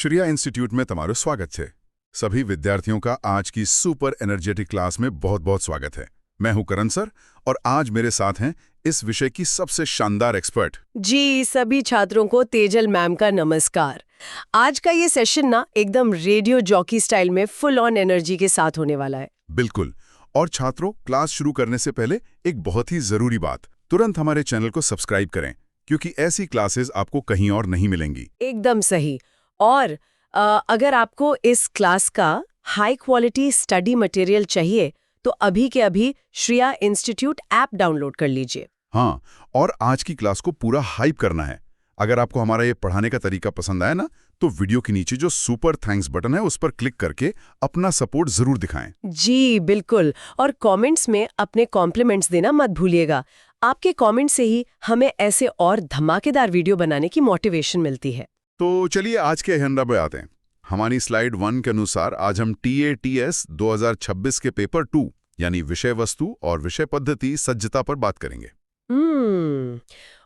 Shreya institute में તમારું સ્વાગત છે। सभी विद्यार्थियों का आज की सुपर एनर्जेटिक क्लास में बहुत बहुत स्वागत है। मैं हूं करण सर और आज मेरे साथ हैं इस विषय की सबसे शानदार एक्सपर्ट। जी, सभी छात्रों को तेजल मैम का नमस्कार। आज का ये सेशन ना एकदम रेडियो जॉकी स्टाइल में फुल ऑन एनर्जी के साथ होने वाला है। बिल्कुल। और छात्रों, क्लास शुरू करने से पहले एक बहुत ही जरूरी बात, तुरंत हमारे चैनल को सब्सक्राइब करें क्योंकि ऐसी क्लासेस आपको कहीं और नहीं मिलेंगी। एकदम सही। और अगर आपको इस क्लास का हाई क्वालिटी स्टडी मटेरियल चाहिए तो अभी के अभी श्रेया इंस्टीट्यूट ऐप डाउनलोड कर लीजिए। हाँ, और आज की क्लास को पूरा हाइप करना है। अगर आपको हमारा ये पढ़ाने का तरीका पसंद आया ना, तो वीडियो के नीचे जो सुपर थैंक्स बटन है उस पर क्लिक करके अपना सपोर्ट जरूर दिखाएं। जी बिल्कुल। और कमेंट्स में अपने कॉम्प्लीमेंट्स देना मत भूलिएगा। आपके कमेंट से ही हमें ऐसे और धमाकेदार वीडियो बनाने की मोटिवेशन मिलती है। तो चलिए आज के एजेंडा पे आते हैं। हमारी स्लाइड 1 के अनुसार आज हम TATS 2026 के पेपर 2 यानी विषय वस्तु और विषय पद्धति सज्जता पर बात करेंगे।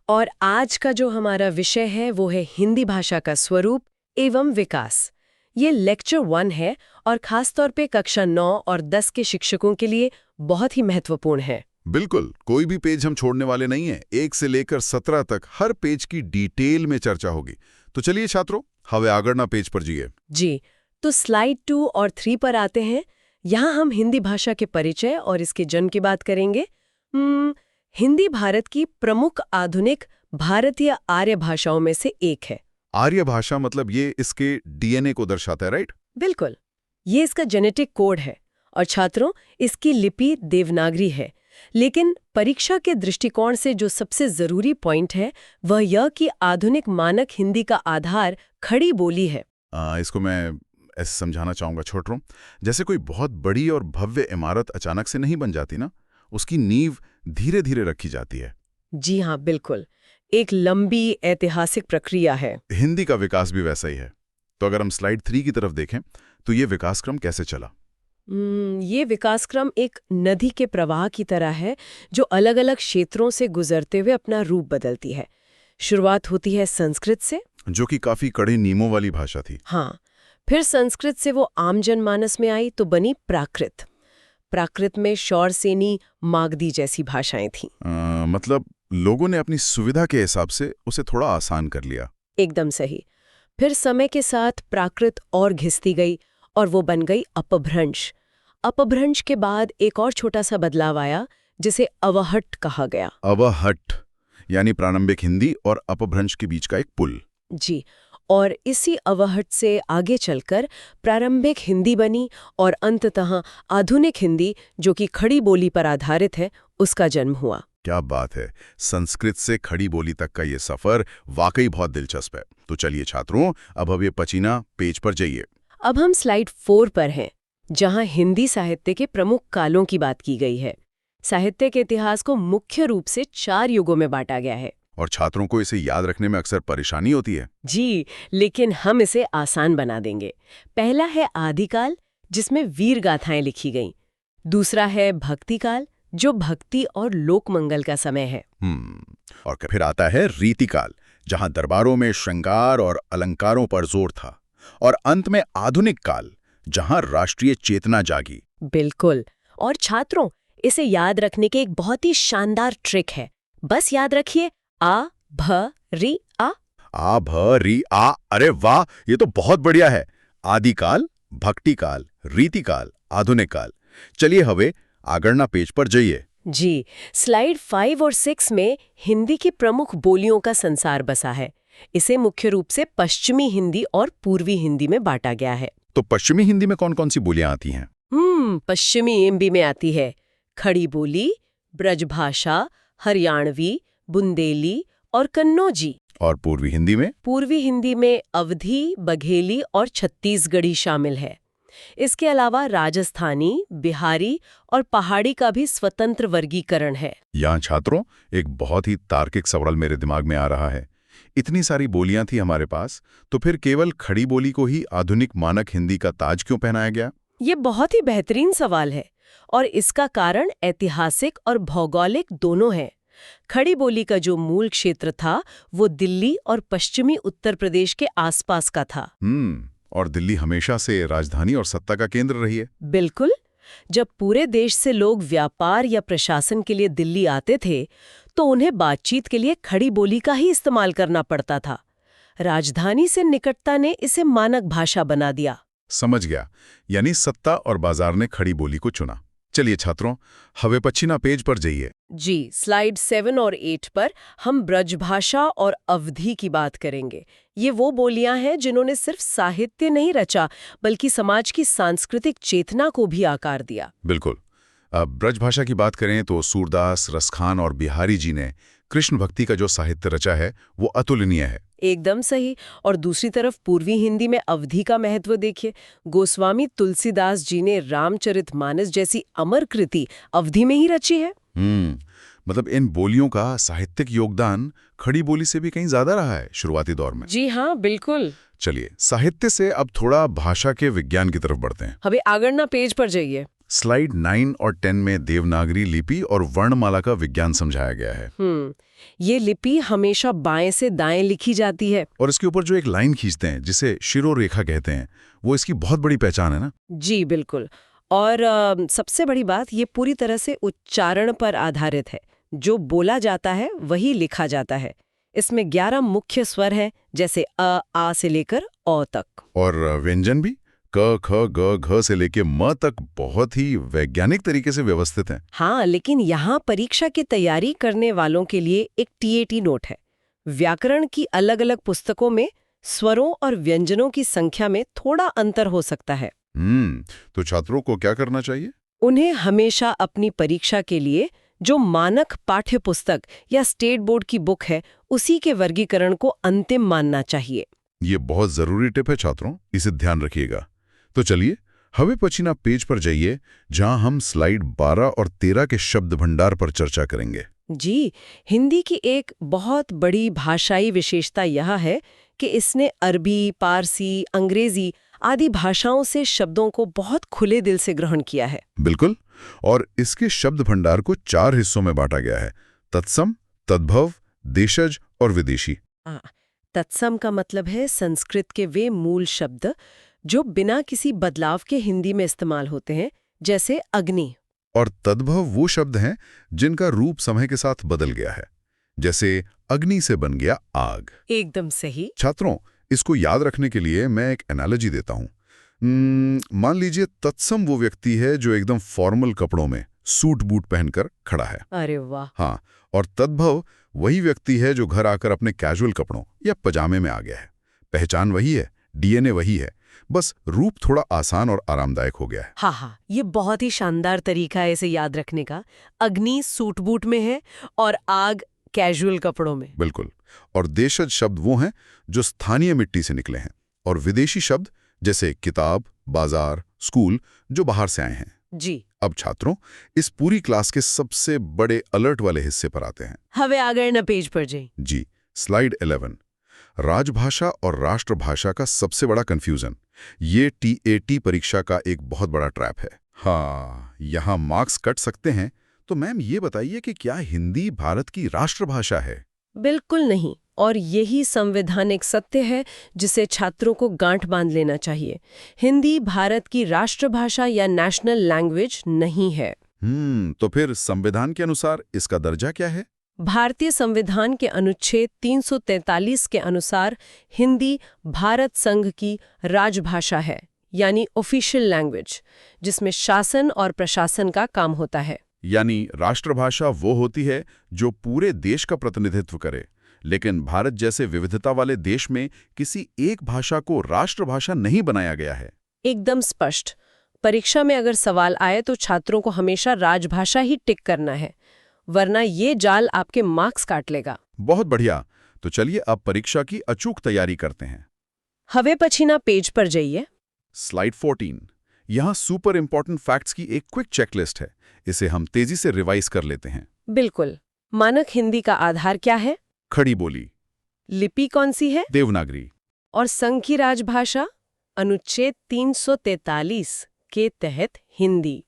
और आज का जो हमारा विषय है वो है हिंदी भाषा का स्वरूप एवं विकास। ये लेक्चर 1 है और खासतौर पे कक्षा 9 और 10 के शिक्षकों के लिए बहुत ही महत्वपूर्ण है। बिल्कुल, कोई भी पेज हम छोड़ने वाले नहीं हैं। 1 से लेकर 17 तक हर पेज की डिटेल में चर्चा होगी। तो चलिए छात्रों, हवे आगरना पेज पर जाइए। जी, तो स्लाइड 2 और 3 पर आते हैं। यहाँ हम हिंदी भाषा के परिचय और इसके जन्म की बात करेंगे। हिंदी भारत की प्रमुख आधुनिक भारतीय आर्य भाषाओं में से एक है। आर्य भाषा मतलब ये इसके DNA को दर्शाता है, राइट? बिल्कुल, ये इसका जेनेटिक कोड है। और छात्रों, इसकी लिपि देवनागरी है। लेकिन परीक्षा के दृष्टिकोण से जो सबसे जरूरी पॉइंट है वह यह कि आधुनिक मानक हिंदी का आधार खड़ी बोली है। इसको मैं ऐसे समझाना चाहूंगा छोटरों, जैसे कोई बहुत बड़ी और भव्य इमारत अचानक से नहीं बन जाती ना, उसकी नींव धीरे धीरे रखी जाती है। जी हाँ, बिल्कुल, एक लंबी ऐतिहासिक प्रक्रिया है। हिंदी का विकास भी वैसा ही है। तो अगर हम स्लाइड 3 की तरफ देखें तो ये विकासक्रम कैसे चला? ये विकासक्रम एक नदी के प्रवाह की तरह है जो अलग अलग क्षेत्रों से गुजरते हुए अपना रूप बदलती है। शुरुआत होती है संस्कृत से, जो कि काफी कड़े नियमों वाली भाषा थी। हाँ, फिर संस्कृत से वो आम जनमानस में आई तो बनी प्राकृत। प्राकृत में शौरसेनी, मागधी जैसी भाषाएं थीं। मतलब लोगों ने अपनी सुविधा के हिसाब से उसे थोड़ा आसान कर लिया। एकदम सही। फिर समय के साथ प्राकृत और घिसती गई और वो बन गई अपभ्रंश। अपभ्रंश के बाद एक और छोटा सा बदलाव आया जिसे अवहट्ट कहा गया। अवहट्ट यानी प्रारंभिक हिंदी और अपभ्रंश के बीच का एक पुल। जी, और इसी अवहट्ट से आगे चलकर प्रारंभिक हिंदी बनी और अंततः आधुनिक हिंदी, जो कि खड़ी बोली पर आधारित है, उसका जन्म हुआ। क्या बात है! संस्कृत से खड़ी बोली तक का ये सफर वाकई बहुत दिलचस्प है। तो चलिए छात्रों, अब ये पचीना पेज पर जाइए। अब हम स्लाइड 4 पर हैं, जहां हिंदी साहित्य के प्रमुख कालों की बात की गई है। साहित्य के इतिहास को मुख्य रूप से 4 युगों में बांटा गया है। और छात्रों को इसे याद रखने में अक्सर परेशानी होती है। जी, लेकिन हम इसे आसान बना देंगे। पहला है आदिकाल, जिसमें वीर गाथाएं लिखी गईं। दूसरा है भक्तिकाल, जो भक्ति और लोकमंगल का समय है। और फिर आता है रीतिकाल, जहां दरबारों में श्रृंगार और अलंकारों पर जोर था। और अंत में आधुनिक काल, जहां राष्ट्रीय चेतना जागी। बिल्कुल। और छात्रों, इसे याद रखने के एक बहुत ही शानदार ट्रिक है। बस याद रखिए आ भ री आ। आ भ री आ। अरे वाह, ये तो बहुत बढ़िया है। आदिकाल, भक्तिकाल, रीतिकाल, आधुनिक काल। चलिए हवे आगरना पेज पर जाइए। जी, स्लाइड 5 और 6 में हिंदी की प्रमुख बोलियों का संसार बसा है। इसे मुख्य रूप से पश्चिमी हिंदी और पूर्वी हिंदी में बांटा गया है। तो पश्चिमी हिंदी में कौन कौन सी बोलियां आती हैं? पश्चिमी हिंदी में आती है खड़ी बोली, ब्रजभाषा, हरियाणवी, बुंदेली और कन्नौजी। और पूर्वी हिंदी में? पूर्वी हिंदी में अवधी, बघेली और छत्तीसगढ़ी शामिल है। इसके अलावा राजस्थानी, बिहारी और पहाड़ी का भी स्वतंत्र वर्गीकरण है। यहाँ छात्रों, एक बहुत ही तार्किक सवाल मेरे दिमाग में आ रहा है। इतनी सारी बोलियां थी हमारे पास, तो फिर केवल खड़ी बोली को ही आधुनिक मानक हिंदी का ताज क्यों पहनाया गया? ये बहुत ही बेहतरीन सवाल है और इसका कारण ऐतिहासिक और भौगोलिक दोनों है। खड़ी बोली का जो मूल क्षेत्र था वो दिल्ली और पश्चिमी उत्तर प्रदेश के आसपास का था। और दिल्ली हमेशा से राजधानी और सत्ता का केंद्र रही है। बिल्कुल। जब पूरे देश से लोग व्यापार या प्रशासन के लिए दिल्ली आते थे तो उन्हें बातचीत के लिए खड़ी बोली का ही इस्तेमाल करना पड़ता था। राजधानी से निकटता ने इसे मानक भाषा बना दिया। समझ गया, यानी सत्ता और बाजार ने खड़ी बोली को चुना। चलिए छात्रों, हवे पछिना पेज पर जाइए। जी, स्लाइड 7 और 8 पर हम ब्रजभाषा और अवधी की बात करेंगे। ये वो बोलियां हैं जिन्होंने सिर्फ साहित्य नहीं रचा बल्कि समाज की सांस्कृतिक चेतना को भी आकार दिया। बिल्कुल। अब ब्रजभाषा की बात करें तो सूरदास, रसखान और बिहारी जी ने कृष्ण भक्ति का जो साहित्य रचा है वो अतुलनीय है। एकदम सही। और दूसरी तरफ पूर्वी हिंदी में अवधी का महत्व देखिए। गोस्वामी तुलसीदास जी ने रामचरितमानस जैसी अमर कृति अवधी में ही रची है। मतलब इन बोलियों का साहित्यिक योगदान खड़ी बोली से भी कहीं ज्यादा रहा है शुरुआती दौर में। जी हाँ, बिल्कुल। चलिए साहित्य से अब थोड़ा भाषा के विज्ञान की तरफ बढ़ते हैं। अभी आगरना पेज पर जाइए। स्लाइड 9 और 10 में देवनागरी लिपि और वर्णमाला का विज्ञान समझाया गया है। ये लिपि हमेशा बाएं से दाएं लिखी जाती है। और इसके ऊपर जो एक लाइन खींचते हैं जिसे शिरोरेखा कहते हैं, वो इसकी बहुत बड़ी पहचान है ना। जी बिल्कुल। और सबसे बड़ी बात, ये पूरी तरह से उच्चारण पर आधारित है। जो बोला जाता है वही लिखा जाता है। इसमें 11 मुख्य स्वर हैं, जैसे अ, आ से लेकर औ तक। और व्यंजन भी क, ख, ग, घ से लेके म तक बहुत ही वैज्ञानिक तरीके से व्यवस्थित हैं। हाँ, लेकिन यहाँ परीक्षा की तैयारी करने वालों के लिए एक TAT नोट है। व्याकरण की अलग-अलग पुस्तकों में स्वरों और व्यंजनों की संख्या में थोड़ा अंतर हो सकता है। तो छात्रों को क्या करना चाहिए? उन्हें हमेशा अपनी परीक्षा के लिए जो मानक पाठ्य पुस्तक या स्टेट बोर्ड की बुक है उसी के वर्गीकरण को अंतिम मानना चाहिए। ये बहुत जरूरी टिप है छात्रों, इसे ध्यान रखिएगा। तो चलिए हवे पछिना पेज पर जाइए, जहां हम स्लाइड 12 और 13 के शब्द भंडार पर चर्चा करेंगे। जी, हिंदी की एक बहुत बड़ी भाषाई विशेषता यह है कि इसने अरबी, पारसी, अंग्रेजी आदि भाषाओं से शब्दों को बहुत खुले दिल से ग्रहण किया है। बिल्कुल। और इसके शब्द भंडार को 4 हिस्सों में बांटा गया है: तत्सम, तद्भव, देशज और विदेशी। तत्सम का मतलब है संस्कृत के वे मूल शब्द जो बिना किसी बदलाव के हिंदी में इस्तेमाल होते हैं, जैसे अग्नि। और तद्भव वो शब्द हैं जिनका रूप समय के साथ बदल गया है, जैसे अग्नि से बन गया आग। एकदम सही। छात्रों, इसको याद रखने के लिए मैं एक एनालॉजी देता हूं। मान लीजिए तत्सम वो व्यक्ति है जो एकदम फॉर्मल कपड़ों में सूट बूट पहनकर खड़ा है। अरे वाह। हाँ, और तद्भव वही व्यक्ति है जो घर आकर अपने कैजुअल कपड़ों या पजामे में आ गया है। पहचान वही है, DNA वही है, बस रूप थोड़ा आसान और आरामदायक हो गया है। हाँ, ये बहुत ही शानदार तरीका है इसे याद रखने का। अग्नि सूट बूट में है और आग कैजुअल कपड़ों में। बिल्कुल। और देशज शब्द वो हैं जो स्थानीय मिट्टी से निकले हैं, और विदेशी शब्द जैसे किताब, बाजार, स्कूल जो बाहर से आए हैं। जी। अब छात्रों, इस पूरी क्लास के सबसे बड़े अलर्ट वाले हिस्से पर आते हैं। हवे आ गए न पेज पर जी। जी, स्लाइड 11। राजभाषा और राष्ट्रभाषा का सबसे बड़ा कंफ्यूजन। ये TAT परीक्षा का एक बहुत बड़ा ट्रैप है। हाँ, यहाँ मार्क्स कट सकते हैं। तो मैम ये बताइए कि क्या हिंदी भारत की राष्ट्रभाषा है? बिल्कुल नहीं, और यही संवैधानिक सत्य है जिसे छात्रों को गांठ बांध लेना चाहिए। हिंदी भारत की राष्ट्रभाषा या नेशनल लैंग्वेज नहीं है। तो फिर संविधान के अनुसार इसका दर्जा क्या है? भारतीय संविधान के अनुच्छेद 343 के अनुसार हिंदी भारत संघ की राजभाषा है, यानी ऑफिशियल लैंग्वेज, जिसमें शासन और प्रशासन का काम होता है। यानी राष्ट्रभाषा वो होती है जो पूरे देश का प्रतिनिधित्व करे, लेकिन भारत जैसे विविधता वाले देश में किसी एक भाषा को राष्ट्रभाषा नहीं बनाया गया है। एकदम स्पष्ट। परीक्षा में अगर सवाल आए तो छात्रों को हमेशा राजभाषा ही टिक करना है, वरना ये जाल आपके मार्क्स काट लेगा। बहुत बढ़िया। तो चलिए अब परीक्षा की अचूक तैयारी करते हैं। हवे पछिना पेज पर जाइए। स्लाइड 14। यहाँ सुपर इंपॉर्टेंट फैक्ट्स की एक क्विक चेकलिस्ट है। इसे हम तेजी से रिवाइज कर लेते हैं। बिल्कुल। मानक हिंदी का आधार क्या है? खड़ी बोली। लिपि कौन सी है? देवनागरी। और संघ की राजभाषा अनुच्छेद 343 के तहत हिंदी।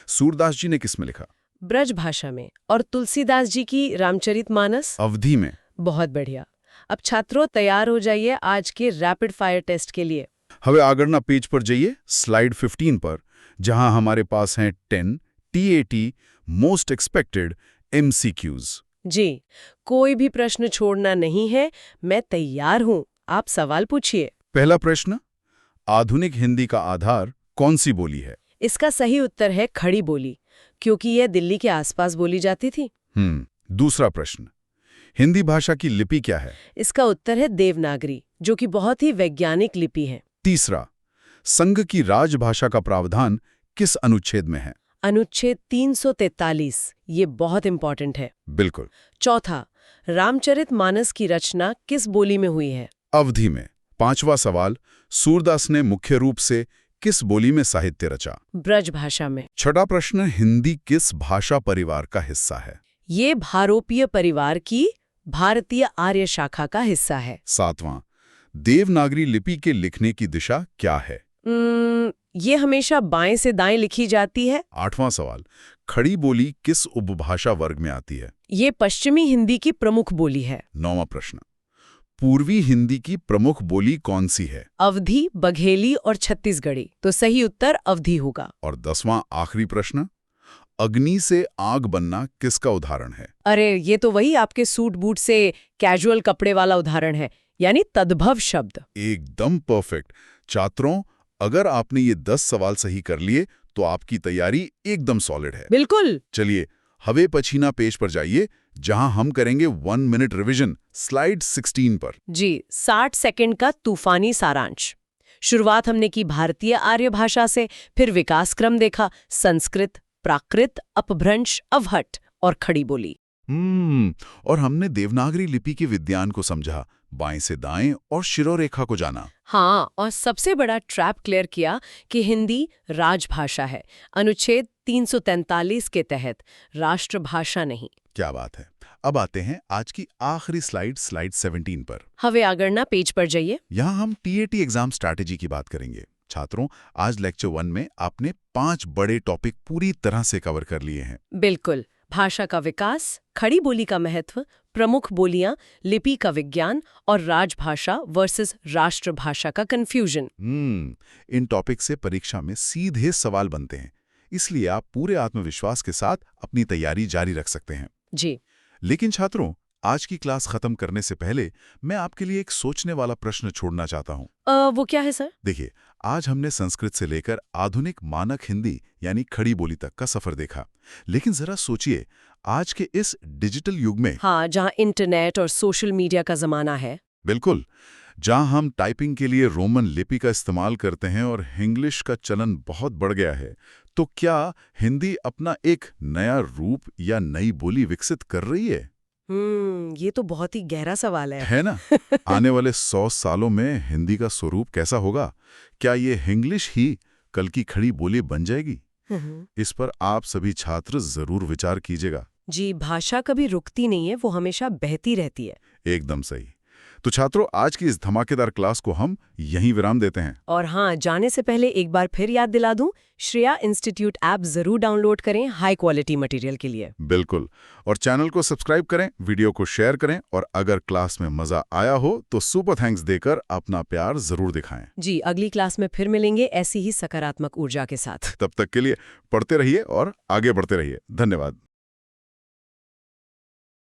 सूरदास जी ने किस में लिखा? ब्रज भाषा में। और तुलसीदास जी की रामचरितमानस? अवधि में। बहुत बढ़िया। अब छात्रों तैयार हो जाइए आज के रैपिड फायर टेस्ट के लिए। હવે આગળના પેજ પર જઈએ, સ્લાઇડ 15 પર, જહાં हमारे पास हैं 10 TAT मोस्ट एक्सपेक्टेड MCQs। जी, कोई भी प्रश्न छोड़ना नहीं है, मैं तैयार हूँ, आप सवाल पूछिए। पहला प्रश्न, आधुनिक हिंदी का आधार कौन सी बोली है? इसका सही उत्तर है खड़ी बोली, क्योंकि यह दिल्ली के आसपास बोली जाती थी। दूसरा प्रश्न, हिंदी भाषा की लिपि क्या है? इसका उत्तर है देवनागरी, जो कि बहुत ही वैज्ञानिक लिपि है। तीसरा, संघ की राजभाषा का प्रावधान किस अनुच्छेद में है? अनुच्छेद 343, ये बहुत इंपॉर्टेंट है। बिल्कुल। चौथा, रामचरितमानस की रचना किस बोली में हुई है? अवधि में। पांचवा सवाल, सूरदास ने मुख्य रूप से किस बोली में साहित्य रचा? ब्रज भाषा में। छठा प्रश्न, हिंदी किस भाषा परिवार का हिस्सा है? ये भारोपीय परिवार की भारतीय आर्य शाखा का हिस्सा है। सातवां, देवनागरी लिपि के लिखने की दिशा क्या है? ये हमेशा बाएं से दाएं लिखी जाती है। आठवां सवाल, खड़ी बोली किस उपभाषा वर्ग में आती है? ये पश्चिमी हिंदी की प्रमुख बोली है। नौवां प्रश्न, पूर्वी हिंदी की प्रमुख बोली कौन सी है? अवधी, बघेली और छत्तीसगढ़ी। तो सही उत्तर अवधी होगा। और 10वां आखिरी प्रश्न, अग्नि से आग बनना किसका उदाहरण है? अरे, ये तो वही आपके सूट बूट से कैजुअल कपड़े वाला उदाहरण है, यानी तद्भव शब्द। एकदम परफेक्ट। छात्रों, अगर आपने ये 10 सवाल सही कर लिए तो आपकी तैयारी एकदम सॉलिड है। बिल्कुल। चलिए, हवे पछीना पेज पर जाइए, जहां हम करेंगे 1 मिनट रिवीजन, स्लाइड 16 पर। जी, 60 सेकंड का तूफानी सारांश। शुरुआत हमने की भारतीय आर्य भाषा से, फिर विकास क्रम देखा, संस्कृत, प्राकृत, अपभ्रंश, अवहट और खड़ी बोली। और हमने देवनागरी लिपि के विज्ञान को समझा, बाएं से दाएं और शिरोरेखा को जाना। हाँ, और सबसे बड़ा ट्रैप क्लियर किया कि हिंदी राजभाषा है, अनुच्छेद 343 के तहत, राष्ट्रभाषा नहीं। क्या बात है। अब आते हैं आज की आखिरी स्लाइड, स्लाइड 17 पर। हवे आगरना पेज पर जाइए। यहाँ हम TAT एग्जाम स्ट्रैटेजी की बात करेंगे। छात्रों, आज लेक्चर 1 में आपने 5 बड़े टॉपिक पूरी तरह से कवर कर लिए हैं। बिल्कुल। भाषा का विकास, खड़ी बोली का महत्व, प्रमुख बोलियां, लिपि का विज्ञान और राजभाषा वर्सेस राष्ट्रभाषा का कंफ्यूजन। इन टॉपिक से परीक्षा में सीधे सवाल बनते हैं, इसलिए आप पूरे आत्मविश्वास के साथ अपनी तैयारी जारी रख सकते हैं। जी। लेकिन छात्रों, आज की क्लास खत्म करने से पहले मैं आपके लिए एक सोचने वाला प्रश्न छोड़ना चाहता हूं। वो क्या है सर? देखिए, आज हमने संस्कृत से लेकर आधुनिक मानक हिंदी यानी खड़ी बोली तक का सफर देखा, लेकिन जरा सोचिए, आज के इस डिजिटल युग में, हाँ, जहाँ इंटरनेट और सोशल मीडिया का जमाना है। बिल्कुल, जहां हम टाइपिंग के लिए रोमन लिपि का इस्तेमाल करते हैं और इंग्लिश का चलन बहुत बढ़ गया है, तो क्या हिंदी अपना एक नया रूप या नई बोली विकसित कर रही है? ये तो बहुत ही गहरा सवाल है ना? आने वाले 100 सालों में हिंदी का स्वरूप कैसा होगा? क्या ये इंग्लिश ही कल की खड़ी बोली बन जाएगी? इस पर आप सभी छात्र जरूर विचार कीजिएगा। जी, भाषा कभी रुकती नहीं है, वो हमेशा बहती रहती है। एकदम सही। तो छात्रों, आज की इस धमाकेदार क्लास को हम यहीं विराम देते हैं। और हाँ, जाने से पहले एक बार फिर याद दिला दूं, श्रेया इंस्टीट्यूट ऐप जरूर डाउनलोड करें हाई क्वालिटी मटेरियल के लिए। बिल्कुल। और चैनल को सब्सक्राइब करें, वीडियो को शेयर करें, और अगर क्लास में मजा आया हो तो सुपर थैंक्स देकर अपना प्यार जरूर दिखाएं। जी, अगली क्लास में फिर मिलेंगे ऐसी ही सकारात्मक ऊर्जा के साथ। तब तक के लिए पढ़ते रहिए और आगे बढ़ते रहिए। धन्यवाद।